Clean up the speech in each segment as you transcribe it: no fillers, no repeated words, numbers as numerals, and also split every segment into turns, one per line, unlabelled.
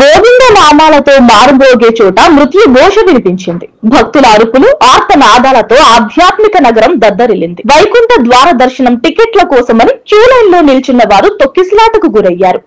గోవింద నామాలతో మారుమోగే చోట మృత్యు ఘోష వినిపించింది. భక్తుల అరుపులు, ఆర్తనాదాలతో ఆధ్యాత్మిక నగరం దద్దరిల్లింది. వైకుంఠ ద్వార దర్శనం టికెట్ల కోసమని క్యూ లైన్ లో నిల్చున్న వారు తొక్కిసలాటకు గురయ్యారు.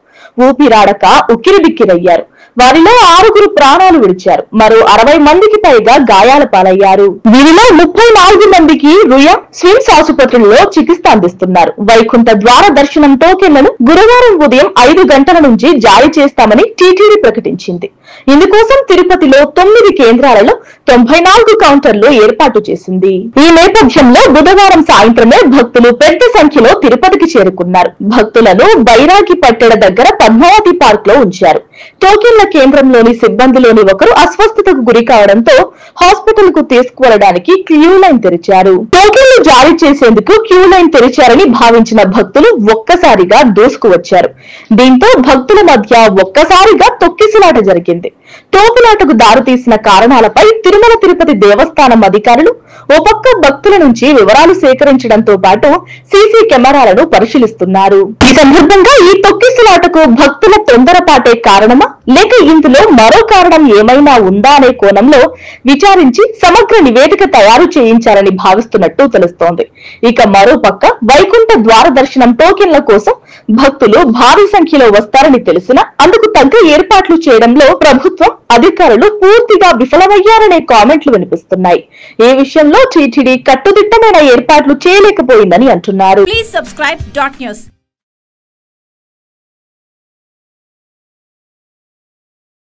ఊపిరాడక ఉక్కిరిబిక్కిరయ్యారు. వారిలో 6 ప్రాణాలు విడిచారు. మరో 60 మందికి పైగా గాయాల పాలయ్యారు. వీరిలో 34 మందికి రుయా స్విమ్స్ ఆసుపత్రుల్లో చికిత్స అందిస్తున్నారు. వైకుంఠ ద్వార దర్శనం టోకెన్లను గురువారం ఉదయం 5 గంటల నుంచి జారీ చేస్తామని టీటీడీ ప్రకటించింది. ఇందుకోసం తిరుపతిలో 9 కేంద్రాలలో 94 కౌంటర్లు ఏర్పాటు చేసింది. ఈ నేపథ్యంలో బుధవారం సాయంత్రమే భక్తులు పెద్ద సంఖ్యలో తిరుపతికి చేరుకున్నారు. భక్తులను బైరాగి పట్టెడ దగ్గర పద్మావతి పార్క్ లో ఉంచారు. టోకెన్ల కేంద్రంలోని సిబ్బందిలోని ఒకరు అస్వస్థతకు గురి కావడంతో హాస్పిటల్ కు తీసుకువెళ్లడానికి క్యూ లైన్ తెరిచారు. టోకెన్లు జారీ చేసేందుకు క్యూ లైన్ తెరిచారని భావించిన భక్తులు ఒక్కసారిగా దూసుకువచ్చారు. దీంతో భక్తుల మధ్య ఒక్కసారిగా తొక్కిసలాట జరిగింది. తోపులాటకు దారితీసిన కారణాలపై తిరుమల తిరుపతి దేవస్థానం అధికారులు ఓ పక్క భక్తుల నుంచి వివరాలు సేకరించడంతో పాటు సీసీ కెమెరాలను పరిశీలిస్తున్నారు. ఈ సందర్భంగా ఈ తొక్కిసలాటకు భక్తుల తొందరపాటే కారణమా లేక ఇందులో మరో కారణం ఏమైనా ఉందా అనే కోణంలో విచారించి సమగ్ర నివేదిక తయారు చేయించాలని భావిస్తున్నట్టు తెలుస్తోంది. ఇక మరో పక్క వైకుంఠ ద్వార దర్శనం టోకెన్ల కోసం భక్తులు భారీ సంఖ్యలో వస్తారని తెలిసినా అందుకు తగ్గ ఏర్పాట్లు చేయడంలో ప్రభుత్వం అధికారులు పూర్తిగా విఫలమయ్యారనే కామెంట్లు వినిపిస్తున్నాయి. ఈ విషయంలో టీటీడీ కట్టుదిట్టమైన ఏర్పాట్లు చేయలేకపోయిందని అంటున్నారు.
Please subscribe .news.